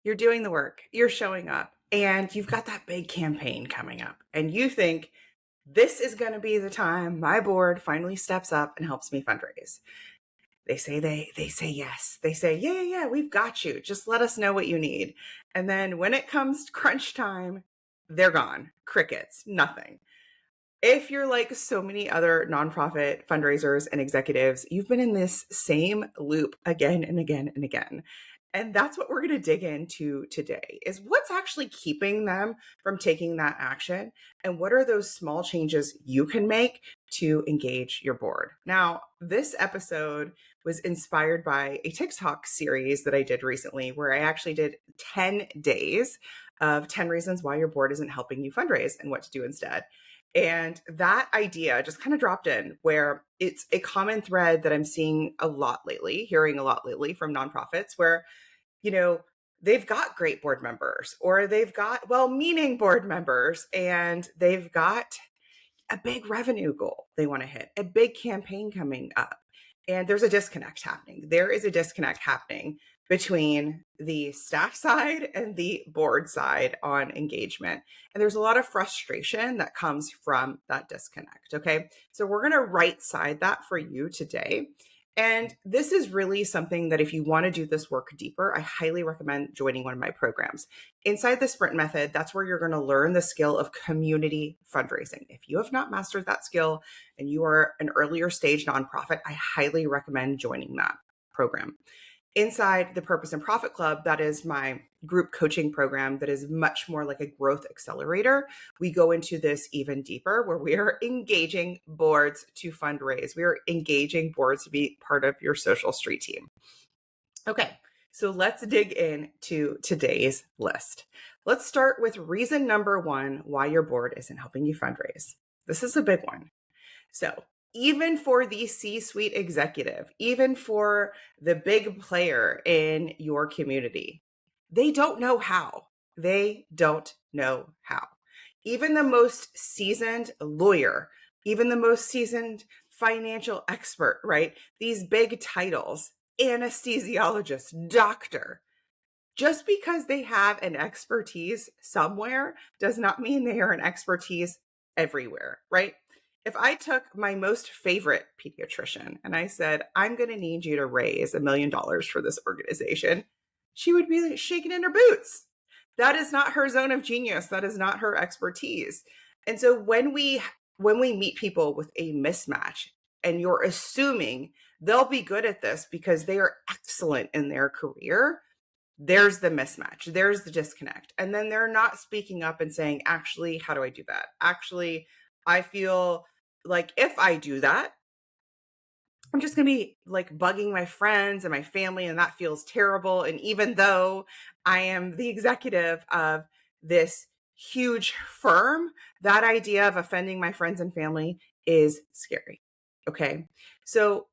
You're doing the work, you're showing up, and you've got that big campaign coming up. And you think, this is going to be the time my board finally steps up and helps me fundraise. They say yes. They say, yeah, we've got you. Just let us know what you need. And then when it comes to crunch time, they're gone. Crickets, nothing. If you're like so many other nonprofit fundraisers and executives, you've been in this same loop again and again and again. And that's what we're going to dig into today is what's actually keeping them from taking that action and what are those small changes you can make to engage your board. Now, this episode was inspired by a TikTok series that I did recently where I actually did 10 days of 10 reasons why your board isn't helping you fundraise and what to do instead. And that idea just kind of dropped in where it's a common thread that I'm seeing a lot lately, hearing a lot lately from nonprofits where, you know, they've got great board members or they've got well-meaning board members and they've got a big revenue goal they want to hit, a big campaign coming up. And there's a disconnect happening. There is a disconnect happening between the staff side and the board side on engagement. And there's a lot of frustration that comes from that disconnect. Okay. So we're going to right side that for you today. And this is really something that if you want to do this work deeper, I highly recommend joining one of my programs. Inside the Sprint method, that's where you're going to learn the skill of community fundraising. If you have not mastered that skill and you are an earlier stage nonprofit, I highly recommend joining that program. Inside the Purpose and Profit Club, that is my group coaching program that is much more like a growth accelerator. We go into this even deeper where we are engaging boards to fundraise. We are engaging boards to be part of your social street team. Okay, so let's dig into today's list. Let's start with reason number one why your board isn't helping you fundraise. This is a big one. So even for the C-suite executive, even for the big player in your community, they don't know how. They don't know how. Even the most seasoned lawyer, even the most seasoned financial expert, right? These big titles, anesthesiologist, doctor, just because they have an expertise somewhere does not mean they are an expertise everywhere, right? If I took my most favorite pediatrician and I said, I'm going to need you to raise $1 million for this organization, she would be shaking in her boots. That is not her zone of genius. That is not her expertise. And so when we meet people with a mismatch and you're assuming they'll be good at this because they are excellent in their career, there's the mismatch. There's the disconnect. And then they're not speaking up and saying, actually, how do I do that? Actually, I feel like if I do that, I'm just going to be like bugging my friends and my family, and that feels terrible. And even though I am the executive of this huge firm, that idea of offending my friends and family is scary. Okay. So,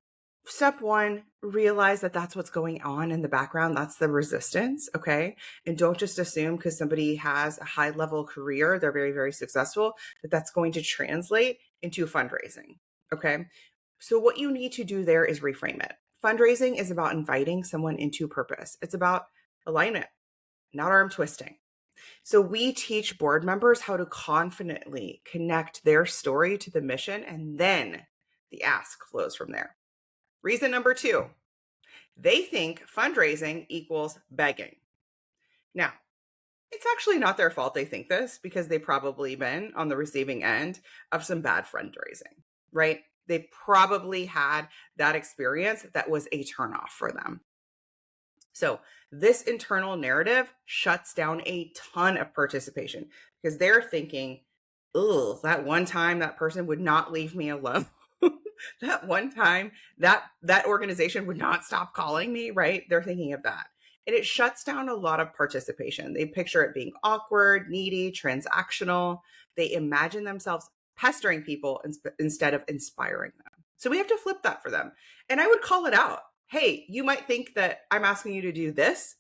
step one, realize that that's what's going on in the background. That's the resistance. Okay. And don't just assume because somebody has a high level career, they're very, very successful, that that's going to translate into fundraising. Okay. So what you need to do there is reframe it. Fundraising is about inviting someone into purpose. It's about alignment, not arm twisting. So we teach board members how to confidently connect their story to the mission, and then the ask flows from there. Reason number two, they think fundraising equals begging. Now, it's actually not their fault they think this because they've probably been on the receiving end of some bad fundraising, right? They probably had that experience that was a turnoff for them. So this internal narrative shuts down a ton of participation because they're thinking, oh, that one time that person would not leave me alone. That one time that organization would not stop calling me, right? They're thinking of that. And it shuts down a lot of participation. They picture it being awkward, needy, transactional. They imagine themselves pestering people instead of inspiring them. So we have to flip that for them. And I would call it out. Hey, you might think that I'm asking you to do this.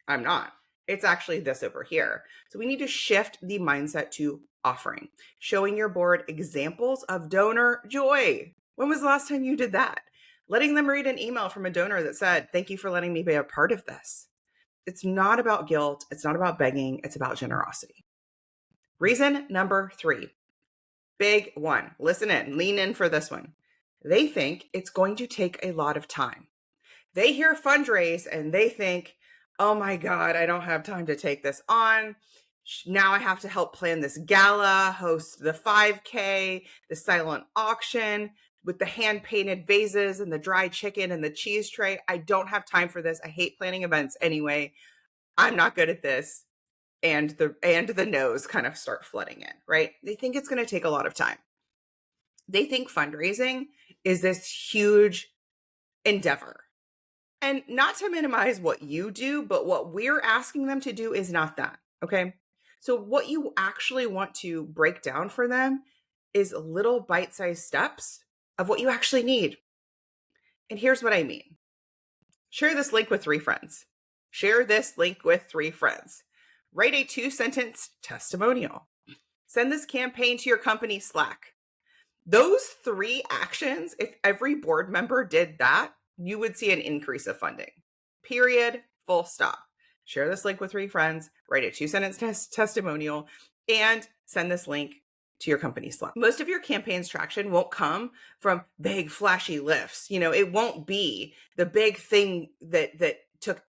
I'm not. It's actually this over here. So we need to shift the mindset to offering, showing your board examples of donor joy. When was the last time you did that? Letting them read an email from a donor that said, thank you for letting me be a part of this. It's not about guilt. It's not about begging. It's about generosity. Reason number 3, big one. Listen in, lean in for this one. They think it's going to take a lot of time. They hear fundraise and they think, oh my God, I don't have time to take this on. Now I have to help plan this gala, host the 5K, the silent auction with the hand painted vases and the dry chicken and the cheese tray. I don't have time for this. I hate planning events anyway. I'm not good at this. And the no's kind of start flooding in, right? They think it's going to take a lot of time. They think fundraising is this huge endeavor. And not to minimize what you do, but what we're asking them to do is not that. Okay. So, what you actually want to break down for them is little bite sized steps of what you actually need. And here's what I mean: share this link with 3 friends. Share this link with 3 friends. Write a 2-sentence testimonial. Send this campaign to your company Slack. Those 3 actions, if every board member did that, you would see an increase of funding. Period. Full stop. Share this link with 3 friends, write a 2-sentence testimonial, and send this link to your company Slack. Most of your campaign's traction won't come from big flashy lifts. It won't be the big thing that took,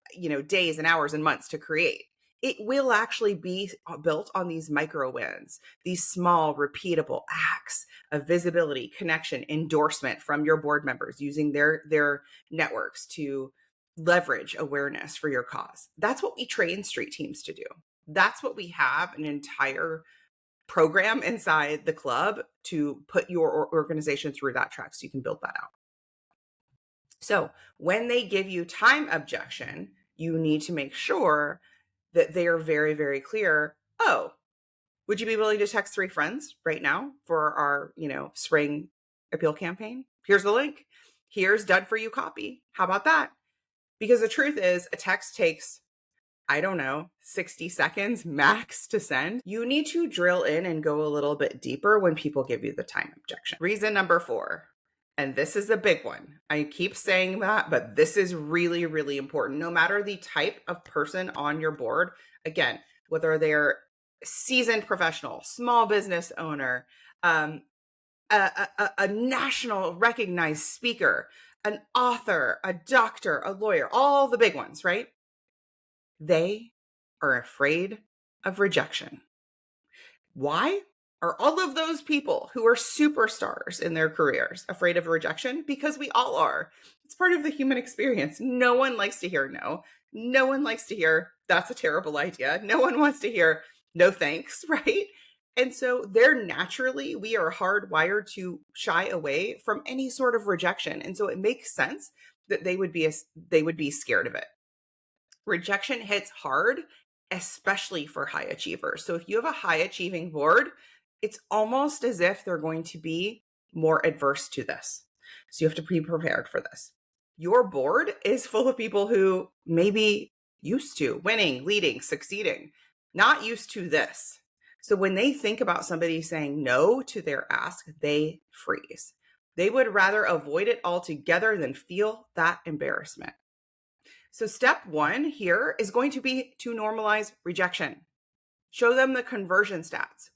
days and hours and months to create. It will actually be built on these micro wins, these small, repeatable acts of visibility, connection, endorsement from your board members using their networks to leverage awareness for your cause. That's what we train street teams to do. That's what we have an entire program inside the club to put your organization through that track so you can build that out. So when they give you time objection, you need to make sure that they are very, very clear. Oh, would you be willing to text 3 friends right now for our, spring appeal campaign? Here's the link. Here's done for you copy. How about that? Because the truth is, a text takes, 60 seconds max to send. You need to drill in and go a little bit deeper when people give you the time objection. Reason number 4, and this is the big one. I keep saying that, but this is really, really important. No matter the type of person on your board, again, whether they're seasoned professional, small business owner, a national recognized speaker, an author, a doctor, a lawyer, all the big ones, right? They are afraid of rejection. Why are all of those people who are superstars in their careers afraid of rejection? Because we all are. It's part of the human experience. No one likes to hear no. No one likes to hear that's a terrible idea. No one wants to hear no thanks, right? And so we are hardwired to shy away from any sort of rejection. And so it makes sense that they would be scared of it. Rejection hits hard, especially for high achievers. So if you have a high achieving board, it's almost as if they're going to be more adverse to this. So you have to be prepared for this. Your board is full of people who may be used to winning, leading, succeeding, not used to this. So when they think about somebody saying no to their ask, they freeze. They would rather avoid it altogether than feel that embarrassment. So step 1 here is going to be to normalize rejection. Show them the conversion stats.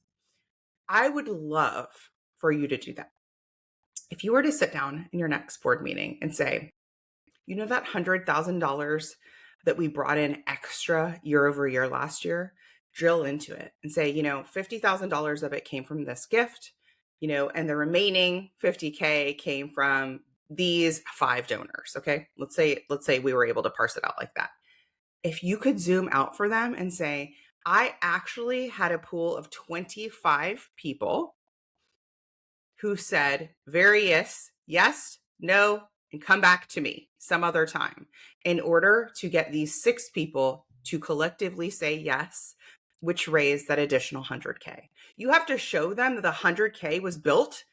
I would love for you to do that. If you were to sit down in your next board meeting and say, that $100,000 that we brought in extra year over year last year, drill into it and say, $50,000 of it came from this gift, and the remaining $50K came from these 5 donors. Okay. Let's say we were able to parse it out like that. If you could zoom out for them and say, I actually had a pool of 25 people who said various yes, no, and come back to me some other time in order to get these 6 people to collectively say yes, which raised that additional 100K. You have to show them that the 100K was built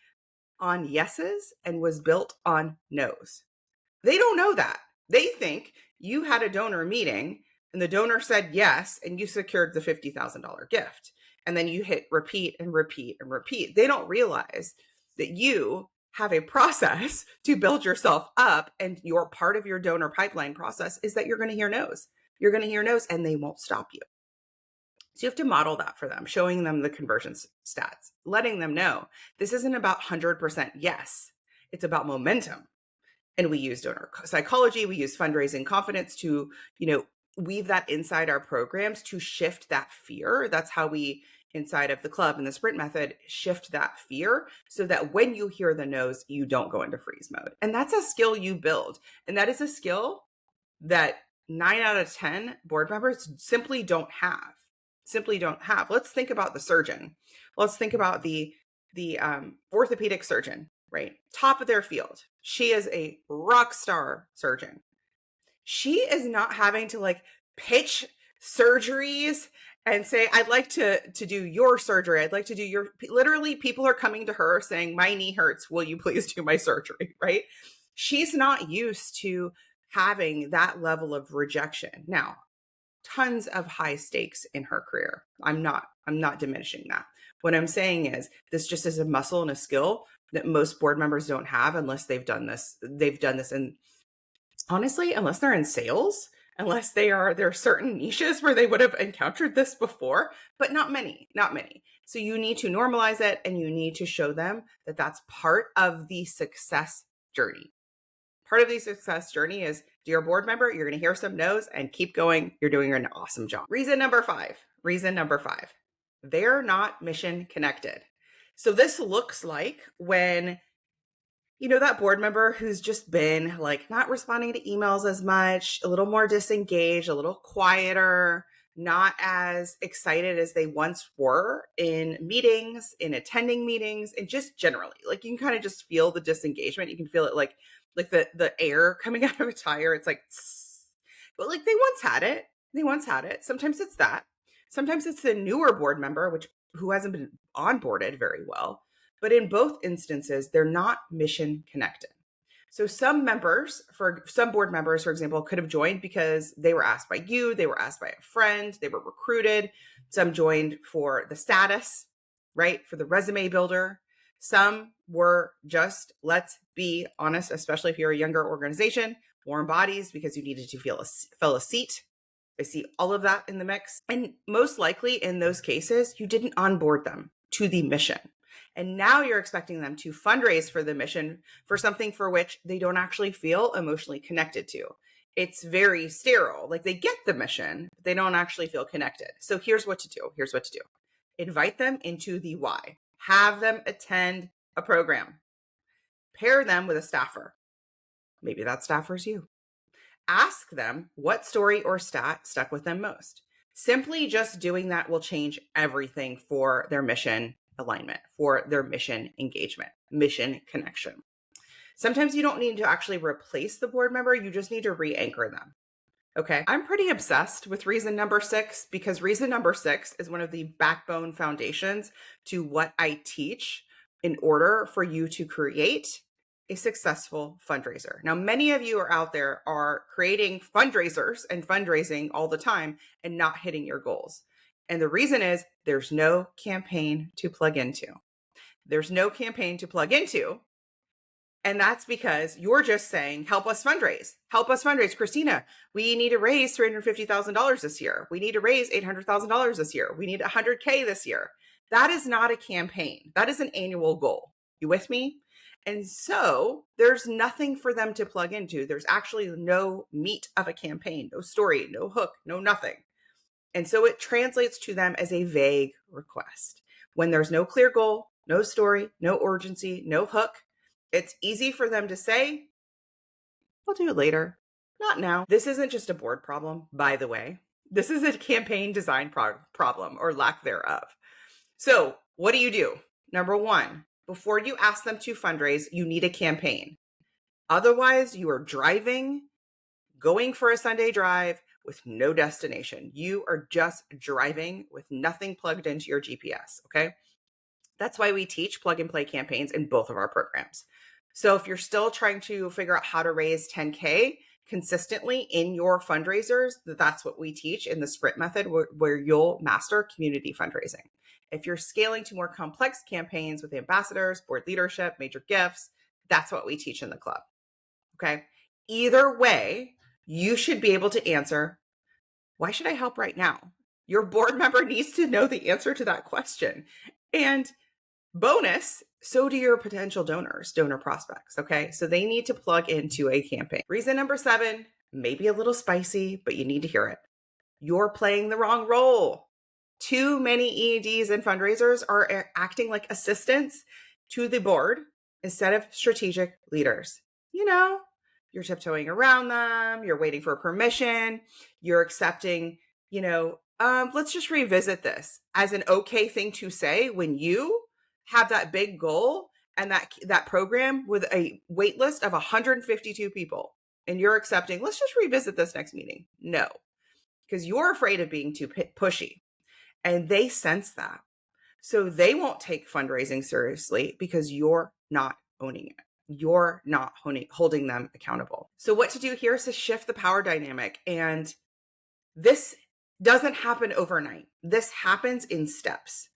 on yeses and was built on nos. They don't know that. They think you had a donor meeting and the donor said yes, and you secured the $50,000 gift. And then you hit repeat and repeat and repeat. They don't realize that you have a process to build yourself up, and your part of your donor pipeline process is that you're going to hear no's. You're going to hear no's and they won't stop you. So you have to model that for them, showing them the conversion stats, letting them know this isn't about 100% yes, it's about momentum. And we use donor psychology, we use fundraising confidence to, weave that inside our programs to shift that fear. That's how we, inside of the club and the sprint method, shift that fear so that when you hear the no's, you don't go into freeze mode. And that's a skill you build. And that is a skill that 9 out of 10 board members simply don't have. Let's think about the surgeon. Let's think about the orthopedic surgeon, right? Top of their field. She is a rock star surgeon. She is not having to pitch surgeries and say, I'd like to do your surgery. I'd like to do literally people are coming to her saying, my knee hurts. Will you please do my surgery? Right? She's not used to having that level of rejection. Now, tons of high stakes in her career. I'm not diminishing that. What I'm saying is this just is a muscle and a skill that most board members don't have unless they've done this. And honestly, unless they're in sales, unless there are certain niches where they would have encountered this before, but not many. So you need to normalize it and you need to show them that that's part of the success journey. Part of the success journey is, dear board member, you're going to hear some no's and keep going. You're doing an awesome job. Reason number five, they're not mission connected. So this looks like when, that board member who's just been not responding to emails as much, a little more disengaged, a little quieter, not as excited as they once were in meetings, in attending meetings, and just generally, you can kind of just feel the disengagement. You can feel it like the air coming out of a tire. It's tss. But they once had it. Sometimes it's that. Sometimes it's the newer board member, who hasn't been onboarded very well. But in both instances, they're not mission connected. So some board members, for example, could have joined because they were asked by you, they were asked by a friend, they were recruited. Some joined for the status, right? For the resume builder. Some were just, let's be honest, especially if you're a younger organization, warm bodies because you needed to fill a seat. I see all of that in the mix. And most likely in those cases, you didn't onboard them to the mission. And now you're expecting them to fundraise for the mission for something for which they don't actually feel emotionally connected to. It's very sterile. They get the mission, but they don't actually feel connected. So here's what to do. Invite them into the why. Have them attend a program. Pair them with a staffer. Maybe that staffer's you. Ask them what story or stat stuck with them most. Simply just doing that will change everything for their mission alignment, for their mission engagement, mission connection. Sometimes you don't need to actually replace the board member. You just need to re-anchor them. Okay. I'm pretty obsessed with reason number 6 because reason number 6 is one of the backbone foundations to what I teach in order for you to create a successful fundraiser. Now, many of you are out there are creating fundraisers and fundraising all the time and not hitting your goals. And the reason is there's no campaign to plug into. And that's because you're just saying, help us fundraise. Christina, we need to raise $350,000 this year. We need to raise $800,000 this year. We need $100K this year. That is not a campaign. That is an annual goal. You with me? And so there's nothing for them to plug into. There's actually no meat of a campaign, no story, no hook, no nothing. And so it translates to them as a vague request. When there's no clear goal, no story, no urgency, no hook, it's easy for them to say, I'll do it later, not now. This isn't just a board problem, by the way. This is a campaign design problem or lack thereof. So what do? Number 1, before you ask them to fundraise, you need a campaign. Otherwise, you are driving, going for a Sunday drive with no destination. You are just driving with nothing plugged into your GPS, okay? That's why we teach plug and play campaigns in both of our programs. So if you're still trying to figure out how to raise 10K consistently in your fundraisers, that's what we teach in the sprint method where you'll master community fundraising. If you're scaling to more complex campaigns with ambassadors, board leadership, major gifts, that's what we teach in the club, okay? Either way, you should be able to answer Why should I help right now? Your board member needs to know the answer to that question. And bonus, so do your potential donors, donor prospects. Okay. So they need to plug into a campaign. Reason number 7, maybe a little spicy, but you need to hear it. You're playing the wrong role. Too many EDs and fundraisers are acting like assistants to the board instead of strategic leaders. You're tiptoeing around them, you're waiting for permission, you're accepting, let's just revisit this as an okay thing to say when you have that big goal and that program with a wait list of 152 people and you're accepting, let's just revisit this next meeting. No, because you're afraid of being too pushy and they sense that. So they won't take fundraising seriously because you're not owning it. You're not holding them accountable. So what to do here is to shift the power dynamic. And this doesn't happen overnight. This happens in steps.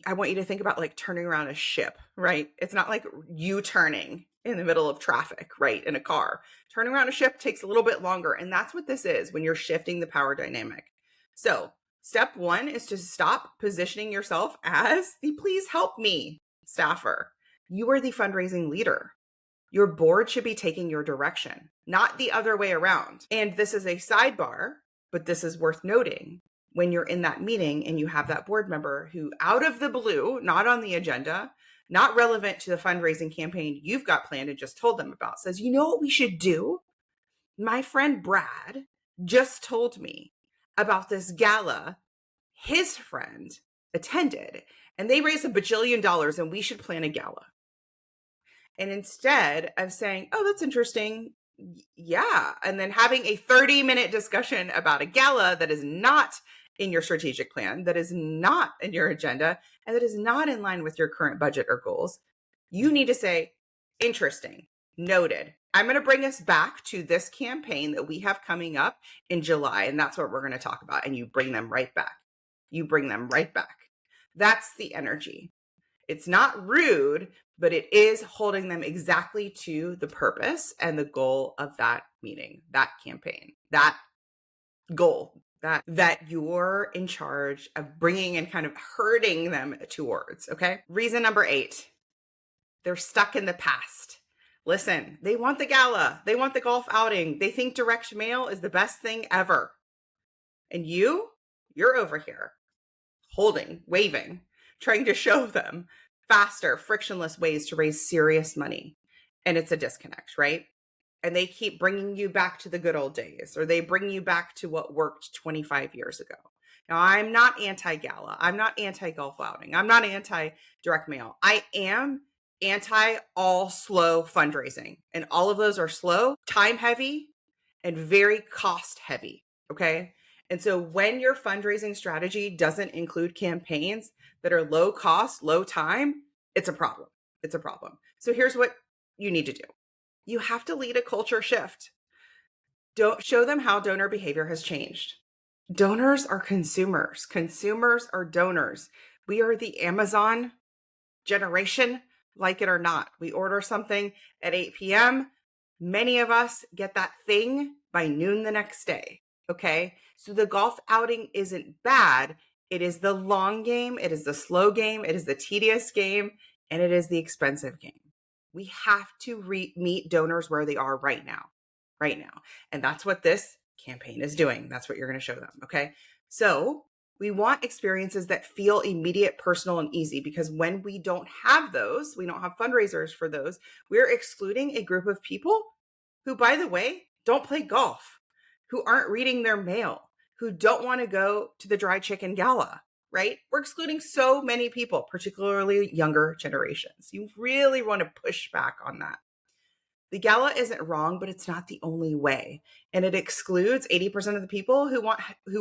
I want you to think about like turning around a ship, right? It's not like you turning in the middle of traffic, right? In a car. Turning around a ship takes a little bit longer. And that's what this is when you're shifting the power dynamic. So step 1 is to stop positioning yourself as the please help me staffer. You are the fundraising leader. Your board should be taking your direction, not the other way around. And this is a sidebar, but this is worth noting. When you're in that meeting and you have that board member who out of the blue, not on the agenda, not relevant to the fundraising campaign you've got planned and just told them about, says, you know what we should do? My friend Brad just told me about this gala his friend attended and they raised $1 bajillion and we should plan a gala. And instead of saying, oh, that's interesting. Yeah. And then having a 30-minute discussion about a gala that is not in your strategic plan, that is not in your agenda, and that is not in line with your current budget or goals, you need to say, interesting, noted. I'm going to bring us back to this campaign that we have coming up in July. And that's what we're going to talk about. And you bring them right back. You bring them right back. That's the energy. It's not rude, but it is holding them exactly to the purpose and the goal of that meeting, that campaign, that goal, that you're in charge of bringing and kind of herding them towards. Okay. Reason number 8, they're stuck in the past. Listen, they want the gala. They want the golf outing. They think direct mail is the best thing ever. And you're over here holding, waving, trying to show them faster, frictionless ways to raise serious money. And it's a disconnect, right? And they keep bringing you back to the good old days, or they bring you back to what worked 25 years ago. Now, I'm not anti-gala. I'm not anti-golf outing. I'm not anti-direct mail. I am anti-all slow fundraising. And all of those are slow, time heavy, and very cost heavy. Okay. And so when your fundraising strategy doesn't include campaigns that are low cost, low time, it's a problem. It's a problem. So here's what you need to do. You have to lead a culture shift. Don't show them how donor behavior has changed. Donors are consumers. Consumers are donors. We are the Amazon generation, like it or not. We order something at 8 p.m. Many of us get that thing by noon the next day. Okay. So the golf outing isn't bad. It is the long game. It is the slow game. It is the tedious game. And it is the expensive game. We have to meet donors where they are right now. And that's what this campaign is doing. That's what you're going to show them. Okay. So we want experiences that feel immediate, personal, and easy, because when we don't have those, we don't have fundraisers for those, we're excluding a group of people who, by the way, don't play golf, who aren't reading their mail, who don't want to go to the dry chicken gala, right? We're excluding so many people, particularly younger generations. You really want to push back on that. The gala isn't wrong, but it's not the only way. And it excludes 80% of the people who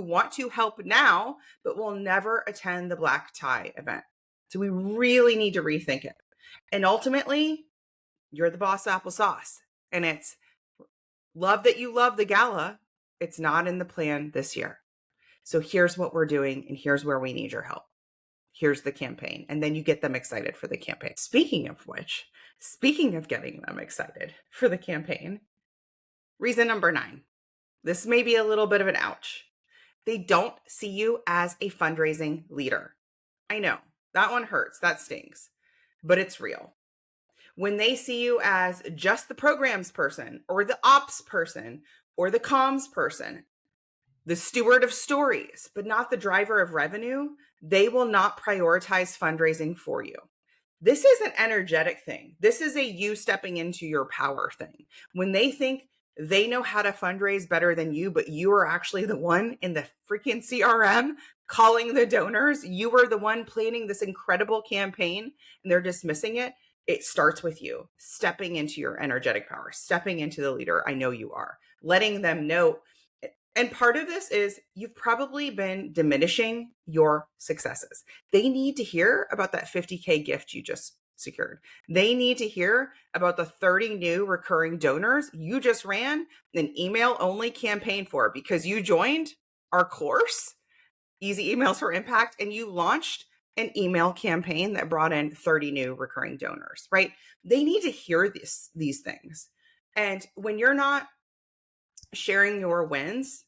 want to help now, but will never attend the black tie event. So we really need to rethink it. And ultimately, you're the boss applesauce. And it's love that you love the gala. It's not in the plan this year. So here's what we're doing, and here's where we need your help. Here's the campaign. And then you get them excited for the campaign. Speaking of which, speaking of getting them excited for the campaign, reason number 9. This may be a little bit of an ouch. They don't see you as a fundraising leader. I know that one hurts. That stings, but it's real. When they see you as just the programs person or the ops person or the comms person, the steward of stories, but not the driver of revenue, they will not prioritize fundraising for you. This is an energetic thing. This is a you stepping into your power thing. When they think they know how to fundraise better than you, but you are actually the one in the freaking CRM calling the donors, you are the one planning this incredible campaign, and they're dismissing it. It starts with you stepping into your energetic power, stepping into the leader. I know you are, letting them know. And part of this is you've probably been diminishing your successes. They need to hear about that 50K gift you just secured. They need to hear about the 30 new recurring donors you just ran an email only campaign for because you joined our course, Easy Emails for Impact, and you launched an email campaign that brought in 30 new recurring donors, right? They need to hear these things. And when you're not sharing your wins,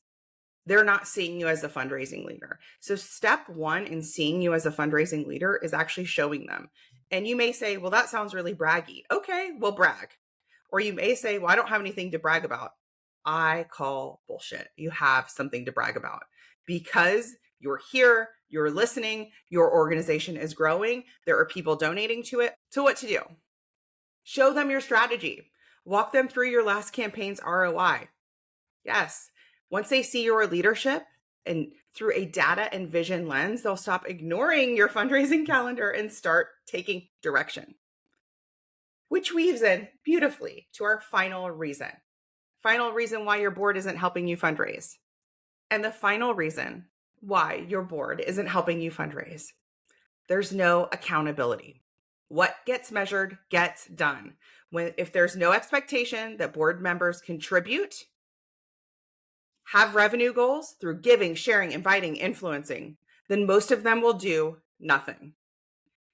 they're not seeing you as a fundraising leader. So step one in seeing you as a fundraising leader is actually showing them. And you may say, well, that sounds really braggy. Okay, well, brag. Or you may say, well, I don't have anything to brag about. I call bullshit. You have something to brag about because you're here, you're listening, your organization is growing, there are people donating to it. So what to do? Show them your strategy. Walk them through your last campaign's ROI. Yes. Once they see your leadership and through a data and vision lens, they'll stop ignoring your fundraising calendar and start taking direction. Which weaves in beautifully to our final reason. Final reason why your board isn't helping you fundraise. And the final reason why your board isn't helping you fundraise. There's no accountability. What gets measured gets done. If there's no expectation that board members contribute, have revenue goals through giving, sharing, inviting, influencing, then most of them will do nothing.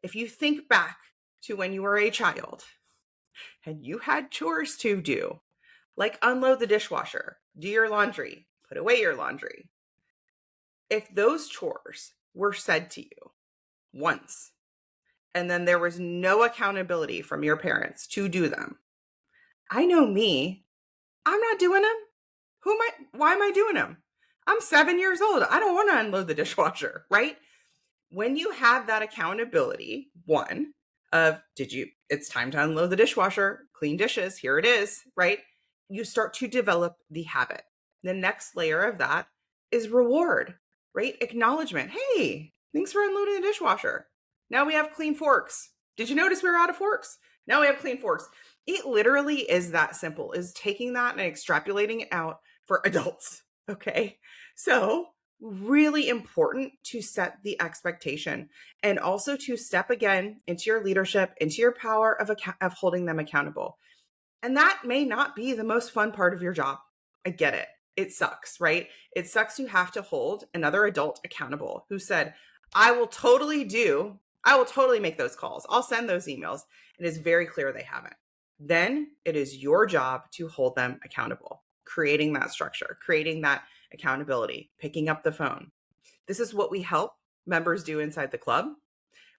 If you think back to when you were a child and you had chores to do, like unload the dishwasher, do your laundry, put away your laundry. If those chores were said to you once, and then there was no accountability from your parents to do them, I know me, I'm not doing them. Why am I doing them? I'm 7 years old. I don't want to unload the dishwasher, right? When you have that accountability, one of it's time to unload the dishwasher, clean dishes, here it is, right? You start to develop the habit. The next layer of that is reward, right? Acknowledgement. Hey, thanks for unloading the dishwasher. Now we have clean forks. Did you notice we were out of forks? Now we have clean forks. It literally is that simple, is taking that and extrapolating it out for adults. Okay. So really important to set the expectation and also to step again into your leadership, into your power of holding them accountable. And that may not be the most fun part of your job. I get it. It sucks, right? It sucks to have to hold another adult accountable who said, I will totally make those calls. I'll send those emails. It is very clear they haven't. Then it is your job to hold them accountable, creating that structure, creating that accountability, picking up the phone. This is what we help members do inside the club.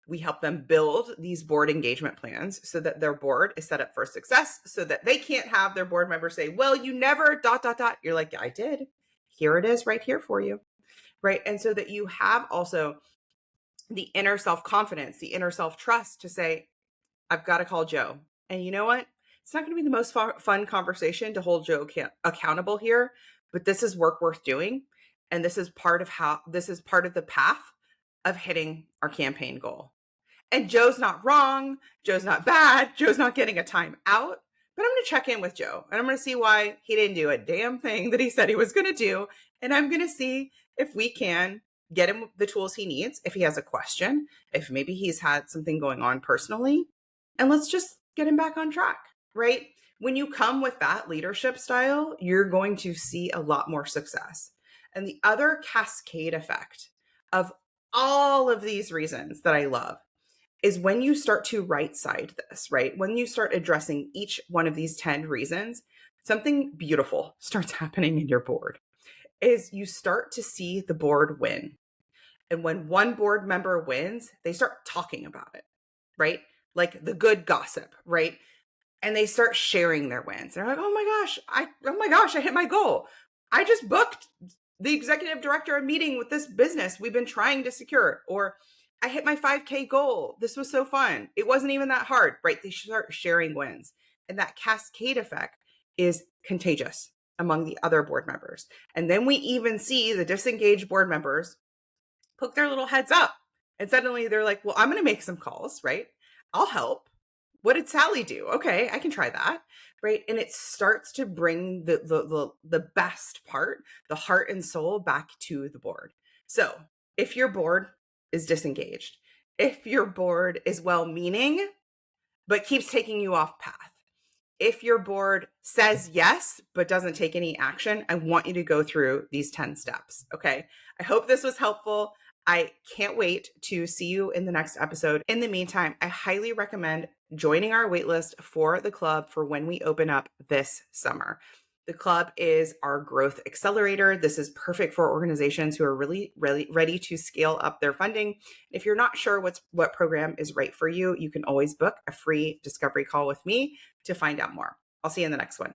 We help them build these board engagement plans so that their board is set up for success, so that they can't have their board members say, well, you never ... You're like, yeah, I did. Here it is right here for you. Right. And so that you have also the inner self-confidence, the inner self-trust to say, I've got to call Joe. And you know what? It's not going to be the most fun conversation to hold Joe accountable here, but this is work worth doing. And this is part of the path of hitting our campaign goal. And Joe's not wrong. Joe's not bad. Joe's not getting a time out. But I'm going to check in with Joe and I'm going to see why he didn't do a damn thing that he said he was going to do. And I'm going to see if we can get him the tools he needs, if he has a question, if maybe he's had something going on personally, and let's just get him back on track, right? When you come with that leadership style, you're going to see a lot more success. And the other cascade effect of all of these reasons that I love is when you start to right side this, right? When you start addressing each one of these 10 reasons, something beautiful starts happening in your board. is you start to see the board win. And when one board member wins, they start talking about it, right? Like the good gossip, right? And they start sharing their wins. They're like, oh my gosh, I hit my goal. I just booked the executive director a meeting with this business we've been trying to secure. Or I hit my 5K goal. This was so fun. It wasn't even that hard, right? They start sharing wins. And that cascade effect is contagious among the other board members. And then we even see the disengaged board members poke their little heads up. And suddenly they're like, well, I'm going to make some calls, right? I'll help. What did Sally do? Okay, I can try that, right? And it starts to bring the best part, the heart and soul, back to the board. So if your board is disengaged, if your board is well-meaning but keeps taking you off path, if your board says yes but doesn't take any action, I want you to go through these 10 steps. Okay. I hope this was helpful. I can't wait to see you in the next episode. In the meantime, I highly recommend joining our waitlist for the club for when we open up this summer. The club is our growth accelerator. This is perfect for organizations who are really ready to scale up their funding. If you're not sure what program is right for you, you can always book a free discovery call with me to find out more. I'll see you in the next one.